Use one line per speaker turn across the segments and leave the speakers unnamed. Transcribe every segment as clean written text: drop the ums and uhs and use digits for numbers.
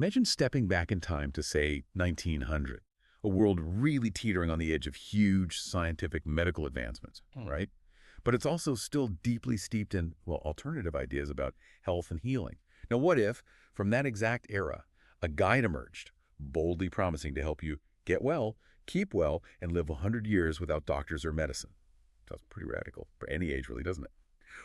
Imagine stepping back in time to, say, 1900, a world really teetering on the edge of huge scientific medical advancements, right? But it's also still deeply steeped in, well, alternative ideas about health and healing. Now, what if, from that exact era, a guide emerged, boldly promising to help you get well, keep well, and live 100 years without doctors or medicine? Sounds pretty radical for any age, really, doesn't it?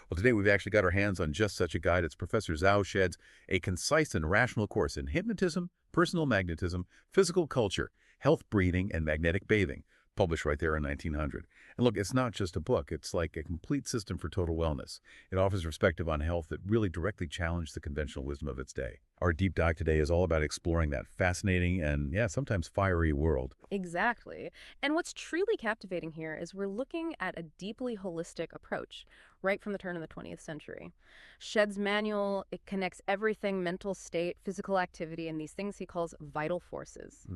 Well, today we've actually got our hands on just such a guide. It's Professor Zhao sheds a concise and rational course in hypnotism, personal magnetism, physical culture, health breathing, and magnetic bathing, published right there in 1900. And look, it's not just a book. It's like a complete system for total wellness. It offers perspective on health that really directly challenged the conventional wisdom of its day. Our deep dive today is all about exploring that fascinating and, yeah, sometimes fiery world.
Exactly. And what's truly captivating here is we're looking at a deeply holistic approach right from the turn of the 20th century. Shedd's manual, it connects everything: mental state, physical activity, and these things he calls vital forces.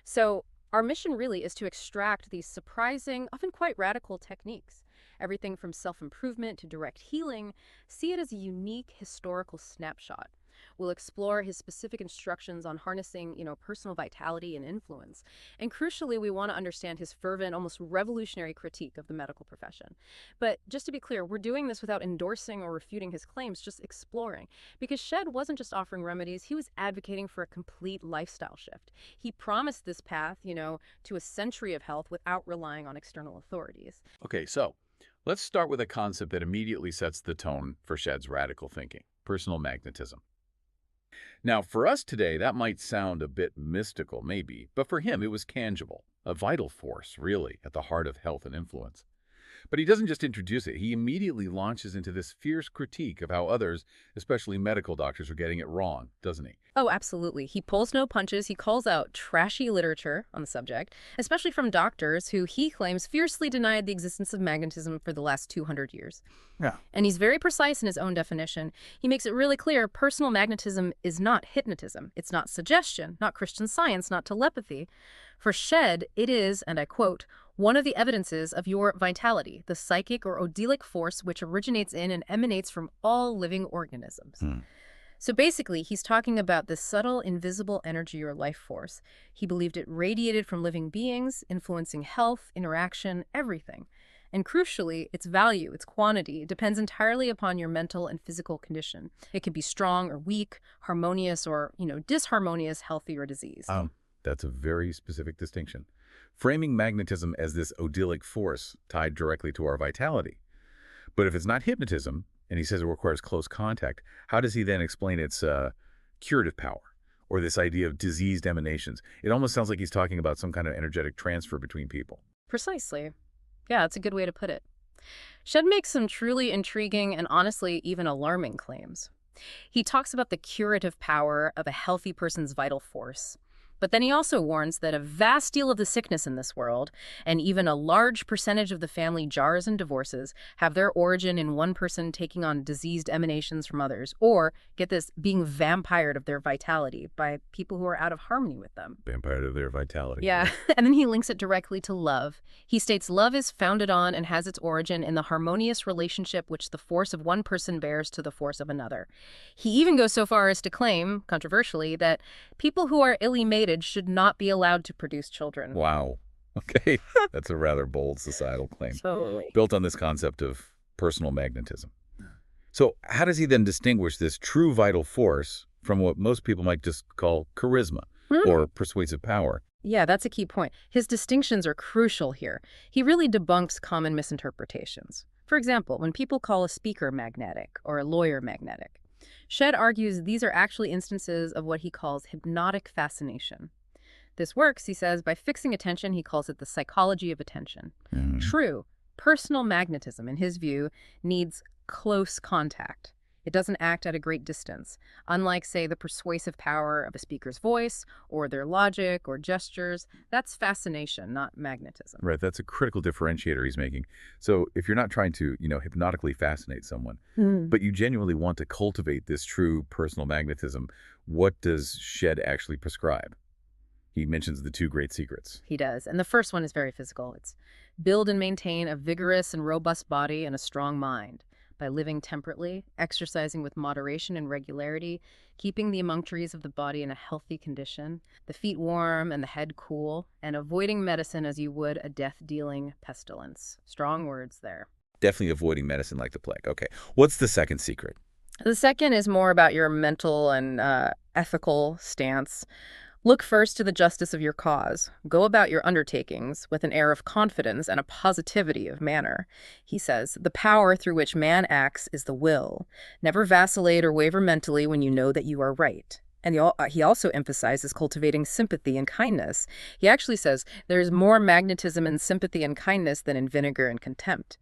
So our mission really is to extract these surprising, often quite radical techniques. Everything from self-improvement to direct healing, see it as a unique historical snapshot. We'll explore his specific instructions on harnessing, personal vitality and influence. And crucially, we want to understand his fervent, almost revolutionary critique of the medical profession. But just to be clear, we're doing this without endorsing or refuting his claims, just exploring. Because Shed wasn't just offering remedies, he was advocating for a complete lifestyle shift. He promised this path, to a century of health without relying on external authorities.
Okay, so let's start with a concept that immediately sets the tone for Shed's radical thinking: personal magnetism. Now, for us today, that might sound a bit mystical, maybe, but for him, it was tangible, a vital force, really, at the heart of health and influence. But he doesn't just introduce it. He immediately launches into this fierce critique of how others, especially medical doctors, are getting it wrong, doesn't he?
Oh, absolutely. He pulls no punches. He calls out trashy literature on the subject, especially from doctors who he claims fiercely denied the existence of magnetism for the last 200 years.
Yeah.
And he's very precise in his own definition. He makes it really clear personal magnetism is not hypnotism. It's not suggestion, not Christian Science, not telepathy. For Shed, it is, and I quote, one of the evidences of your vitality, the psychic or odilic force which originates in and emanates from all living organisms. So basically, he's talking about this subtle, invisible energy or life force. He believed it radiated from living beings, influencing health, interaction, everything. And crucially, its value, its quantity, depends entirely upon your mental and physical condition. It can be strong or weak, harmonious or, disharmonious, healthy or diseased.
That's a very specific distinction. Framing magnetism as this odilic force tied directly to our vitality. But if it's not hypnotism, and he says it requires close contact, how does he then explain its curative power, or this idea of diseased emanations? It almost sounds like he's talking about some kind of energetic transfer between people.
Precisely. Yeah, that's a good way to put it. Shed makes some truly intriguing and honestly even alarming claims. He talks about the curative power of a healthy person's vital force. But then he also warns that a vast deal of the sickness in this world, and even a large percentage of the family jars and divorces, have their origin in one person taking on diseased emanations from others, or, get this, being vampired of their vitality by people who are out of harmony with them.
Vampired of their vitality.
Yeah, and then he links it directly to love. He states love is founded on and has its origin in the harmonious relationship which the force of one person bears to the force of another. He even goes so far as to claim, controversially, that people who are illy mated should not be allowed to produce children.
Wow. Okay. That's a rather bold societal claim.
Totally.
Built on this concept of personal magnetism. So how does he then distinguish this true vital force from what most people might just call charisma or persuasive power?
Yeah, that's a key point. His distinctions are crucial here. He really debunks common misinterpretations. For example, when people call a speaker magnetic or a lawyer magnetic, Shed argues these are actually instances of what he calls hypnotic fascination. This works, he says, by fixing attention. He calls it the psychology of attention. True, personal magnetism, in his view, needs close contact. It doesn't act at a great distance, unlike, say, the persuasive power of a speaker's voice or their logic or gestures. That's fascination, not magnetism.
Right, that's a critical differentiator he's making. So if you're not trying to, hypnotically fascinate someone, but you genuinely want to cultivate this true personal magnetism, what does Shed actually prescribe? He mentions the two great secrets.
He does. And the first one is very physical. It's build and maintain a vigorous and robust body and a strong mind. by living temperately, exercising with moderation and regularity, keeping the emunctories of the body in a healthy condition, the feet warm and the head cool, and avoiding medicine as you would a death-dealing pestilence. Strong words there.
Definitely avoiding medicine like the plague. Okay. What's the second secret?
The second is more about your mental and ethical stance. Look first to the justice of your cause. Go about your undertakings with an air of confidence and a positivity of manner. He says, the power through which man acts is the will. Never vacillate or waver mentally when you know that you are right. And he also emphasizes cultivating sympathy and kindness. He actually says there's more magnetism in sympathy and kindness than in vinegar and contempt.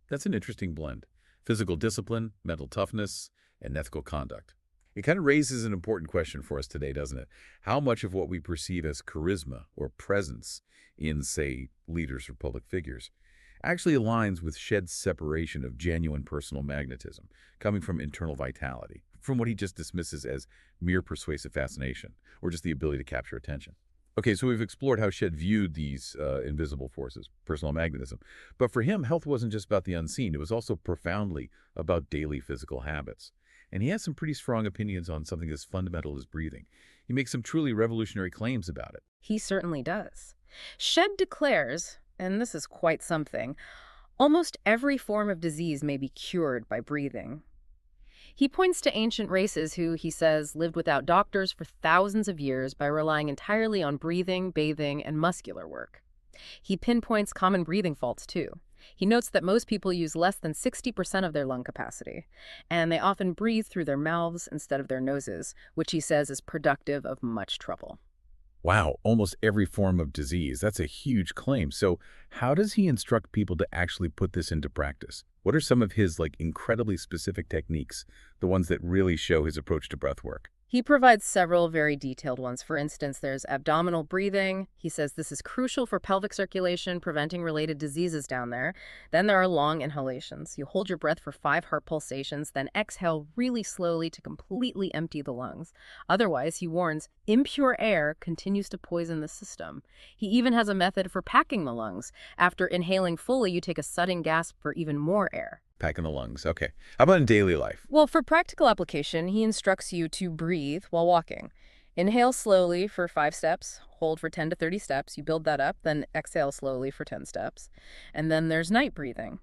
That's an interesting blend. Physical discipline, mental toughness, and ethical conduct. It kind of raises an important question for us today, doesn't it? How much of what we perceive as charisma or presence in, say, leaders or public figures actually aligns with Shedd's separation of genuine personal magnetism, coming from internal vitality, from what he just dismisses as mere persuasive fascination, or just the ability to capture attention? Okay, so we've explored how Shed viewed these invisible forces, personal magnetism. But for him, health wasn't just about the unseen. It was also profoundly about daily physical habits. And he has some pretty strong opinions on something as fundamental as breathing. He makes some truly revolutionary claims about it.
He certainly does. Shed declares, and this is quite something, almost every form of disease may be cured by breathing. He points to ancient races who, he says, lived without doctors for thousands of years by relying entirely on breathing, bathing, and muscular work. He pinpoints common breathing faults, too. He notes that most people use less than 60% of their lung capacity, and they often breathe through their mouths instead of their noses, which he says is productive of much trouble.
Wow, almost every form of disease. That's a huge claim. So how does he instruct people to actually put this into practice? What are some of his incredibly specific techniques, the ones that really show his approach to breath work?
He provides several very detailed ones. For instance, there's abdominal breathing. He says this is crucial for pelvic circulation, preventing related diseases down there. Then there are long inhalations. You hold your breath for 5 heart pulsations, then exhale really slowly to completely empty the lungs. Otherwise, he warns, impure air continues to poison the system. He even has a method for packing the lungs. After inhaling fully, you take a sudden gasp for even more air.
Packing the lungs. Okay. How about in daily life?
Well, for practical application, he instructs you to breathe while walking. Inhale slowly for 5 steps, hold for 10 to 30 steps, you build that up, then exhale slowly for 10 steps. And then there's night breathing.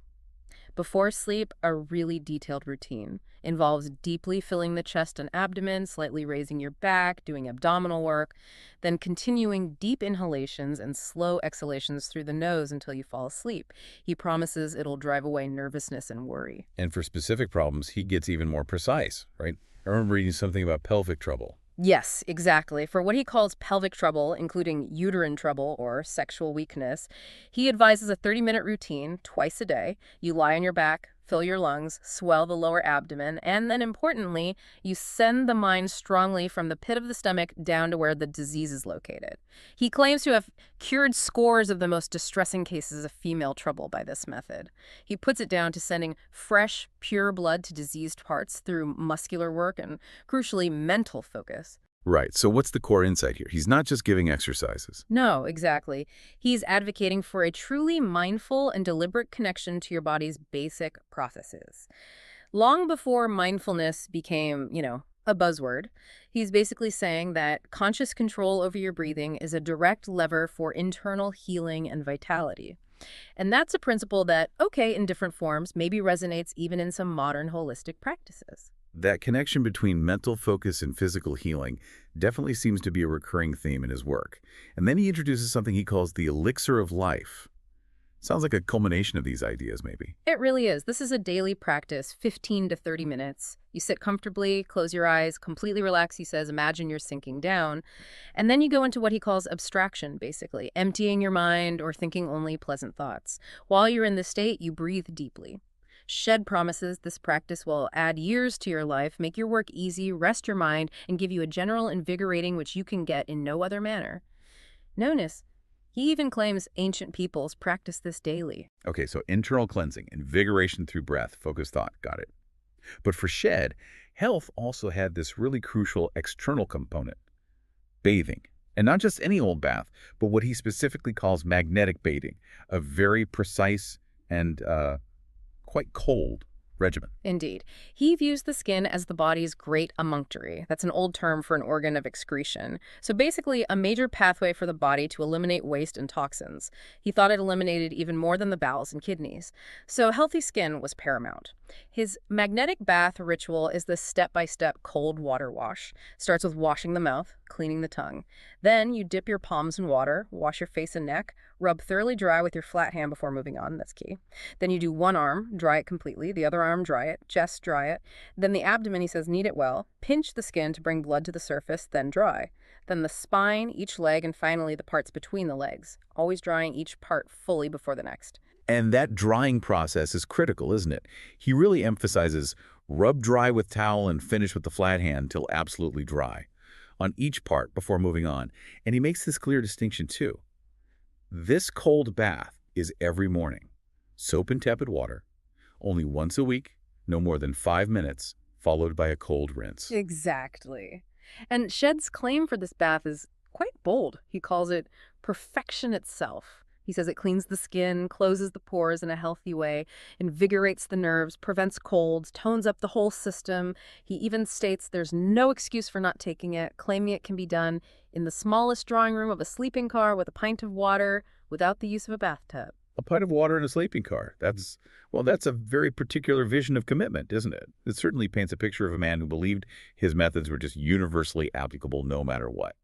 Before sleep, a really detailed routine involves deeply filling the chest and abdomen, slightly raising your back, doing abdominal work, then continuing deep inhalations and slow exhalations through the nose until you fall asleep. He promises it'll drive away nervousness and worry.
And for specific problems, he gets even more precise, right? I remember reading something about pelvic trouble.
Yes, exactly. For what he calls pelvic trouble, including uterine trouble or sexual weakness, he advises a 30-minute routine twice a day. You lie on your back, fill your lungs, swell the lower abdomen, and then importantly, you send the mind strongly from the pit of the stomach down to where the disease is located. He claims to have cured scores of the most distressing cases of female trouble by this method. He puts it down to sending fresh, pure blood to diseased parts through muscular work and, crucially, mental focus.
Right. So what's the core insight here? He's not just giving exercises.
No, exactly. He's advocating for a truly mindful and deliberate connection to your body's basic processes. Long before mindfulness became, a buzzword, he's basically saying that conscious control over your breathing is a direct lever for internal healing and vitality. And that's a principle that, in different forms, maybe resonates even in some modern holistic practices.
That connection between mental focus and physical healing definitely seems to be a recurring theme in his work. And then he introduces something he calls the elixir of life. Sounds like a culmination of these ideas, maybe.
It really is. This is a daily practice, 15 to 30 minutes. You sit comfortably, close your eyes, completely relax, he says, imagine you're sinking down. And then you go into what he calls abstraction, basically, emptying your mind or thinking only pleasant thoughts. While you're in this state, you breathe deeply. Shed promises this practice will add years to your life, make your work easy, rest your mind, and give you a general invigorating which you can get in no other manner. Notice, he even claims ancient peoples practice this daily.
Okay, so internal cleansing, invigoration through breath, focused thought, got it. But for Shed, health also had this really crucial external component, bathing. And not just any old bath, but what he specifically calls magnetic bathing, a very precise and quite cold regimen.
Indeed. He views the skin as the body's great emunctory. That's an old term for an organ of excretion. So basically, a major pathway for the body to eliminate waste and toxins. He thought it eliminated even more than the bowels and kidneys. So healthy skin was paramount. His magnetic bath ritual is the step-by-step cold water wash. Starts with washing the mouth, cleaning the tongue. Then you dip your palms in water, wash your face and neck, rub thoroughly dry with your flat hand before moving on. That's key. Then you do one arm, dry it completely, the other arm, dry it, chest, dry it. Then the abdomen, he says, knead it well, pinch the skin to bring blood to the surface, then dry. Then the spine, each leg, and finally the parts between the legs, always drying each part fully before the next.
And that drying process is critical, isn't it? He really emphasizes rub dry with towel and finish with the flat hand till absolutely dry on each part before moving on. And he makes this clear distinction too. This cold bath is every morning. Soap and tepid water, only once a week, no more than 5 minutes, followed by a cold rinse.
Exactly. And Shedd's claim for this bath is quite bold. He calls it perfection itself. He says it cleans the skin, closes the pores in a healthy way, invigorates the nerves, prevents colds, tones up the whole system. He even states there's no excuse for not taking it, claiming it can be done in the smallest drawing room of a sleeping car with a pint of water without the use of a bathtub.
A pint of water in a sleeping car. That's a very particular vision of commitment, isn't it? It certainly paints a picture of a man who believed his methods were just universally applicable no matter what.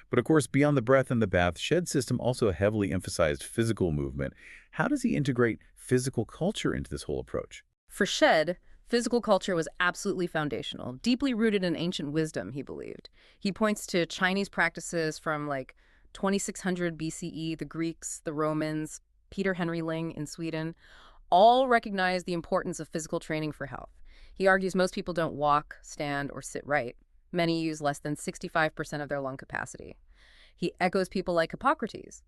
But of course, beyond the breath and the bath, Shedd's system also heavily emphasized physical movement. How does he integrate physical culture into this whole approach?
For Shedd, physical culture was absolutely foundational, deeply rooted in ancient wisdom, he believed. He points to Chinese practices from 2600 BCE, the Greeks, the Romans, Peter Henry Ling in Sweden, all recognize the importance of physical training for health. He argues most people don't walk, stand, or sit right. Many use less than 65% of their lung capacity. He echoes people like Hippocrates.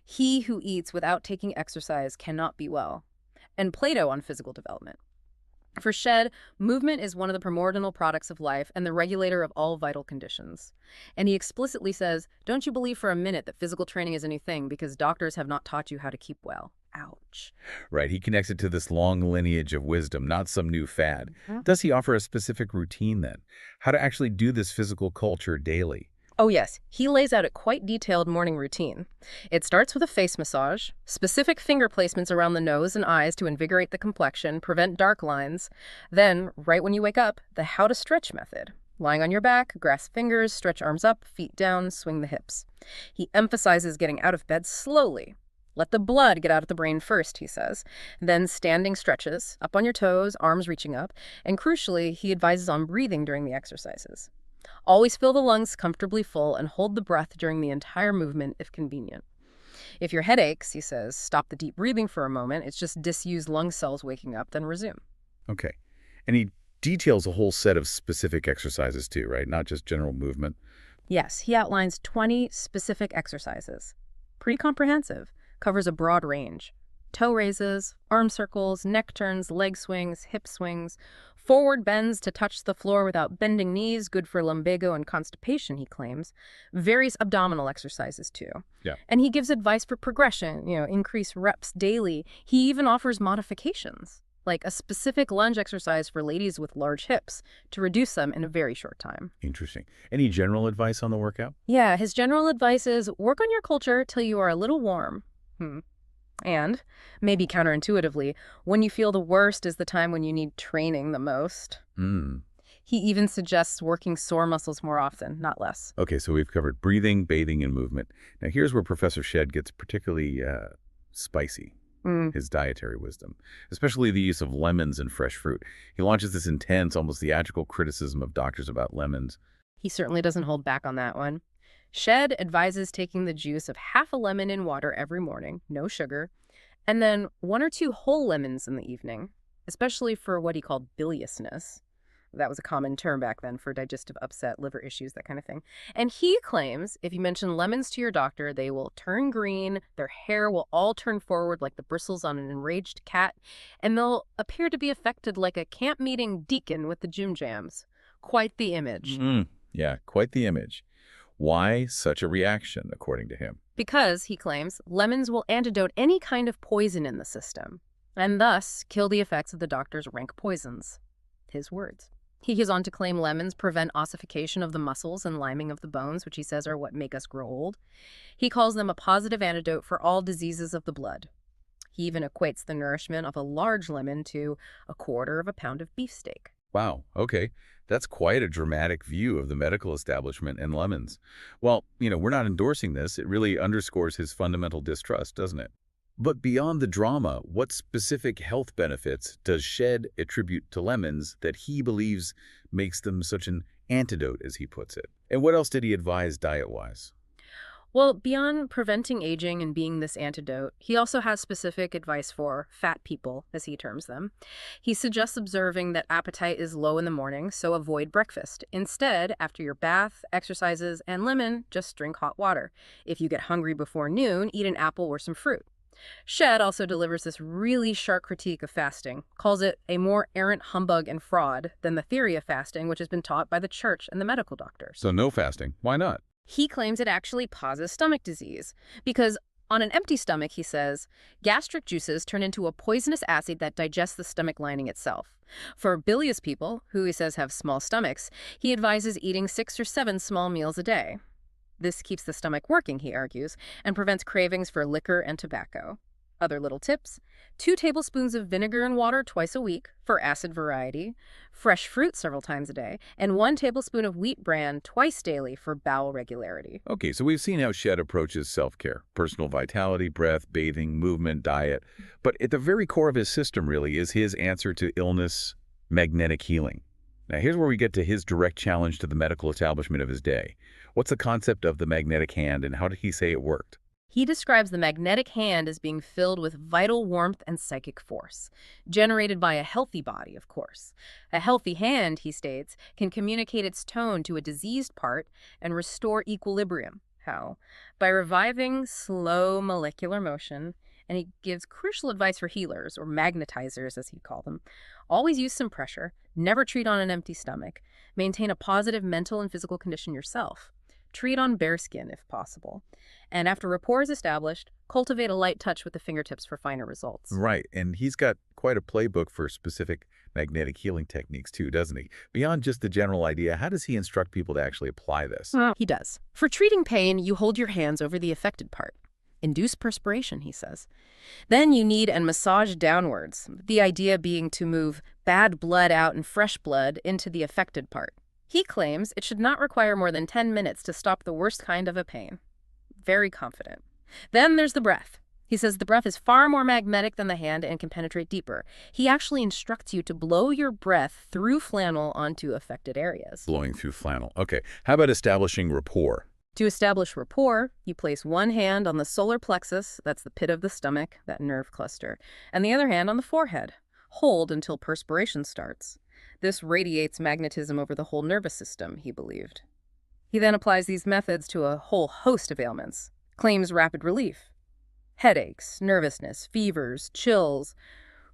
He who eats without taking exercise cannot be well. And Plato on physical development. For Shedd, movement is one of the primordial products of life and the regulator of all vital conditions. And he explicitly says, don't you believe for a minute that physical training is a new thing because doctors have not taught you how to keep well. Ouch.
Right, he connects it to this long lineage of wisdom, not some new fad.
Mhm.
Does he offer a specific routine then? How to actually do this physical culture daily?
Oh yes, he lays out a quite detailed morning routine. It starts with a face massage, specific finger placements around the nose and eyes to invigorate the complexion, prevent dark lines. Then, right when you wake up, the how to stretch method. Lying on your back, grasp fingers, stretch arms up, feet down, swing the hips. He emphasizes getting out of bed slowly. Let the blood get out of the brain first, he says. Then standing stretches, up on your toes, arms reaching up. And crucially, he advises on breathing during the exercises. Always fill the lungs comfortably full and hold the breath during the entire movement if convenient. If your head aches, he says, stop the deep breathing for a moment. It's just disused lung cells waking up, then resume.
Okay. And he details a whole set of specific exercises too, right? Not just general movement.
Yes, he outlines 20 specific exercises. Pretty comprehensive. Covers a broad range. Toe raises, arm circles, neck turns, leg swings, hip swings, forward bends to touch the floor without bending knees, good for lumbago and constipation, he claims. Various abdominal exercises, too.
Yeah.
And he gives advice for progression, increase reps daily. He even offers modifications, like a specific lunge exercise for ladies with large hips to reduce them in a very short time.
Interesting. Any general advice on the workout?
Yeah, his general advice is work on your culture till you are a little warm. And, maybe counterintuitively, when you feel the worst is the time when you need training the most. He even suggests working sore muscles more often, not less.
Okay, so we've covered breathing, bathing, and movement. Now here's where Professor Shedd gets particularly spicy, his dietary wisdom, especially the use of lemons and fresh fruit. He launches this intense, almost theatrical criticism of doctors about lemons.
He certainly doesn't hold back on that one. Shedd advises taking the juice of half a lemon in water every morning, no sugar, and then 1 or 2 whole lemons in the evening, especially for what he called biliousness. That was a common term back then for digestive upset, liver issues, that kind of thing. And he claims if you mention lemons to your doctor, they will turn green, their hair will all turn forward like the bristles on an enraged cat, and they'll appear to be affected like a camp-meeting deacon with the Jim Jams. Quite the image.
Yeah, quite the image. Why such a reaction, according to him?
Because, he claims, lemons will antidote any kind of poison in the system. and thus kill the effects of the doctor's rank poisons. His words. He goes on to claim lemons prevent ossification of the muscles and liming of the bones, which he says are what make us grow old. He calls them a positive antidote for all diseases of the blood. He even equates the nourishment of a large lemon to a quarter of a pound of beefsteak.
Wow, okay. That's quite a dramatic view of the medical establishment and lemons. Well, we're not endorsing this. It really underscores his fundamental distrust, doesn't it? But beyond the drama, what specific health benefits does Shed attribute to lemons that he believes makes them such an antidote, as he puts it? And what else did he advise diet-wise?
Well, beyond preventing aging and being this antidote, he also has specific advice for fat people, as he terms them. He suggests observing that appetite is low in the morning, so avoid breakfast. Instead, after your bath, exercises, and lemon, just drink hot water. If you get hungry before noon, eat an apple or some fruit. Shed also delivers this really sharp critique of fasting, calls it a more errant humbug and fraud than the theory of fasting, which has been taught by the church and the medical doctors.
So no fasting. Why not?
He claims it actually causes stomach disease because on an empty stomach, he says, gastric juices turn into a poisonous acid that digests the stomach lining itself. For bilious people, who he says have small stomachs, he advises eating 6 or 7 small meals a day. This keeps the stomach working, he argues, and prevents cravings for liquor and tobacco. Other little tips: 2 tablespoons of vinegar and water twice a week for acid variety, fresh fruit several times a day, and 1 tablespoon of wheat bran twice daily for bowel regularity.
Okay, so we've seen how Shed approaches self-care, personal vitality, breath, bathing, movement, diet. But at the very core of his system, really, is his answer to illness, magnetic healing. Now, here's where we get to his direct challenge to the medical establishment of his day. What's the concept of the magnetic hand, and how did he say it worked?
He describes the magnetic hand as being filled with vital warmth and psychic force, generated by a healthy body, of course. A healthy hand, he states, can communicate its tone to a diseased part and restore equilibrium. How? By reviving slow molecular motion, and he gives crucial advice for healers, or magnetizers as he'd call them. Always use some pressure, never treat on an empty stomach, maintain a positive mental and physical condition yourself. Treat on bare skin if possible. And after rapport is established, cultivate a light touch with the fingertips for finer results.
Right, and he's got quite a playbook for specific magnetic healing techniques too, doesn't he? Beyond just the general idea, how does he instruct people to actually apply this?
He does. For treating pain, you hold your hands over the affected part. Induce perspiration, he says. Then you knead and massage downwards, the idea being to move bad blood out and fresh blood into the affected part. He claims it should not require more than 10 minutes to stop the worst kind of a pain. Very confident. Then there's the breath. He says the breath is far more magnetic than the hand and can penetrate deeper. He actually instructs you to blow your breath through flannel onto affected areas.
Blowing through flannel. Okay, how about establishing rapport?
To establish rapport, you place one hand on the solar plexus, that's the pit of the stomach, that nerve cluster, and the other hand on the forehead. Hold until perspiration starts. This radiates magnetism over the whole nervous system, he believed. He then applies these methods to a whole host of ailments, claims rapid relief. Headaches, nervousness, fevers, chills,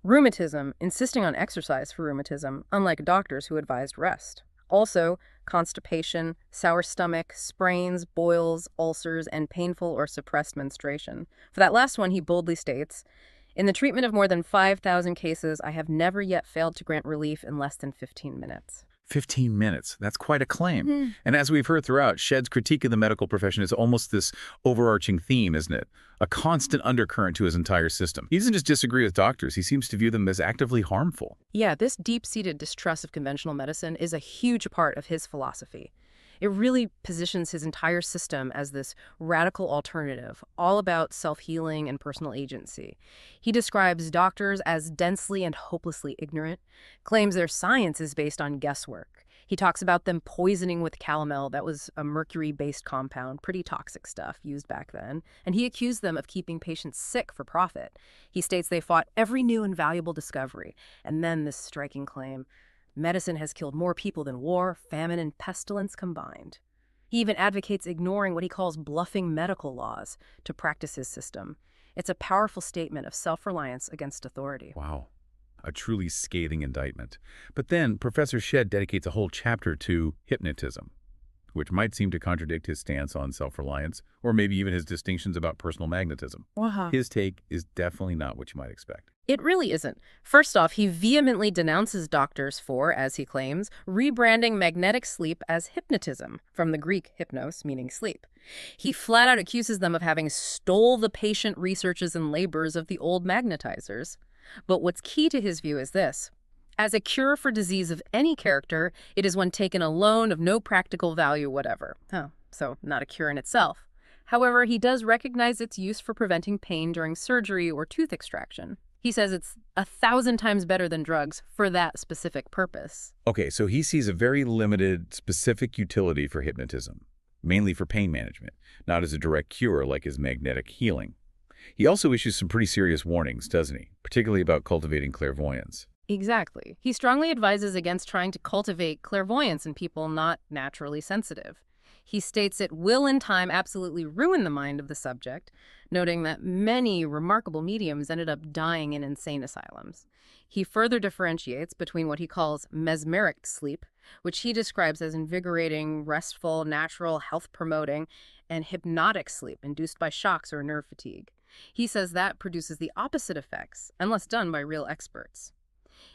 rheumatism, insisting on exercise for rheumatism, unlike doctors who advised rest. Also, constipation, sour stomach, sprains, boils, ulcers, and painful or suppressed menstruation. For that last one, he boldly states, in the treatment of more than 5,000 cases, I have never yet failed to grant relief in less than 15 minutes.
15 minutes. That's quite a claim. And as we've heard throughout, Shed's critique of the medical profession is almost this overarching theme, isn't it? A constant undercurrent to his entire system. He doesn't just disagree with doctors. He seems to view them as actively harmful.
Yeah, this deep-seated distrust of conventional medicine is a huge part of his philosophy. It really positions his entire system as this radical alternative, all about self-healing and personal agency. He describes doctors as densely and hopelessly ignorant, claims their science is based on guesswork. He talks about them poisoning with calomel, that was a mercury-based compound, pretty toxic stuff used back then, and he accused them of keeping patients sick for profit. He states they fought every new and valuable discovery, and then this striking claim, medicine has killed more people than war, famine, and pestilence combined. He even advocates ignoring what he calls bluffing medical laws to practice his system. It's a powerful statement of self-reliance against authority.
Wow. A truly scathing indictment. But then Professor Shed dedicates a whole chapter to hypnotism. which might seem to contradict his stance on self-reliance, or maybe even his distinctions about personal magnetism.
Wow.
His take is definitely not what you might expect.
It really isn't. First off, he vehemently denounces doctors for, as he claims, rebranding magnetic sleep as hypnotism, from the Greek hypnos, meaning sleep. He flat out accuses them of having stole the patient researches and labors of the old magnetizers. But what's key to his view is this. As a cure for disease of any character, it is one taken alone of no practical value whatever. Oh, so not a cure in itself. However, he does recognize its use for preventing pain during surgery or tooth extraction. He says it's 1,000 times better than drugs for that specific purpose.
Okay, so he sees a very limited, specific utility for hypnotism, mainly for pain management, not as a direct cure like his magnetic healing. He also issues some pretty serious warnings, doesn't he? Particularly about cultivating clairvoyance.
Exactly. He strongly advises against trying to cultivate clairvoyance in people not naturally sensitive. He states it will in time absolutely ruin the mind of the subject, noting that many remarkable mediums ended up dying in insane asylums. He further differentiates between what he calls mesmeric sleep, which he describes as invigorating, restful, natural, health-promoting, and hypnotic sleep induced by shocks or nerve fatigue. He says that produces the opposite effects, unless done by real experts.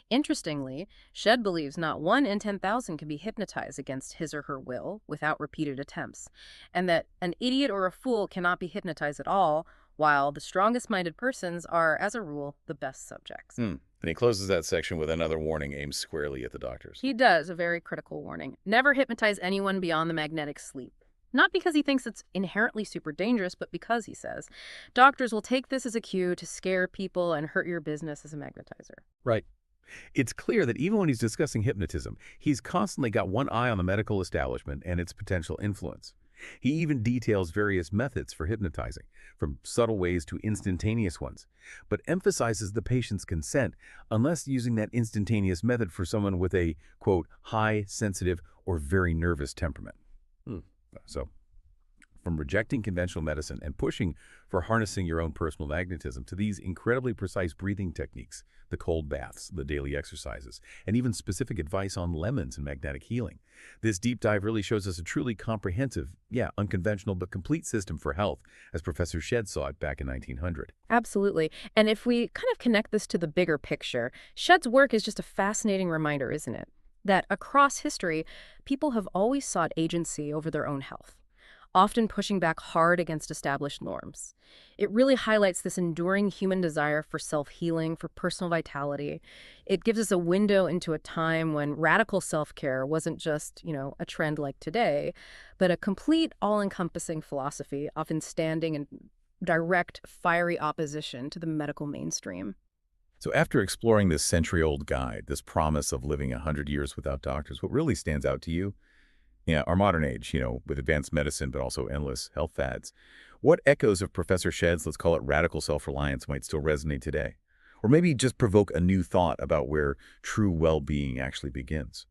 Interestingly, Shed believes not 1 in 10,000 can be hypnotized against his or her will without repeated attempts, and that an idiot or a fool cannot be hypnotized at all, while the strongest-minded persons are, as a rule, the best subjects.
Then he closes that section with another warning aimed squarely at the doctors.
He does, a very critical warning. Never hypnotize anyone beyond the magnetic sleep. Not because he thinks it's inherently super dangerous, but because, he says, doctors will take this as a cue to scare people and hurt your business as a magnetizer.
Right. It's clear that even when he's discussing hypnotism, he's constantly got one eye on the medical establishment and its potential influence. He even details various methods for hypnotizing, from subtle ways to instantaneous ones, but emphasizes the patient's consent unless using that instantaneous method for someone with a, quote, high, sensitive, or very nervous temperament. So, from rejecting conventional medicine and pushing for harnessing your own personal magnetism to these incredibly precise breathing techniques, the cold baths, the daily exercises, and even specific advice on lemons and magnetic healing. This deep dive really shows us a truly comprehensive, unconventional but complete system for health, as Professor Shed saw it back in 1900.
Absolutely. And if we kind of connect this to the bigger picture, Shed's work is just a fascinating reminder, isn't it? That across history, people have always sought agency over their own health, often pushing back hard against established norms. It really highlights this enduring human desire for self-healing, for personal vitality. It gives us a window into a time when radical self-care wasn't just, a trend like today, but a complete, all-encompassing philosophy, often standing in direct, fiery opposition to the medical mainstream.
So after exploring this century-old guide, this promise of living 100 years without doctors, what really stands out to you? Our modern age, with advanced medicine, but also endless health fads. What echoes of Professor Shed's, let's call it radical self-reliance, might still resonate today? Or maybe just provoke a new thought about where true well-being actually begins?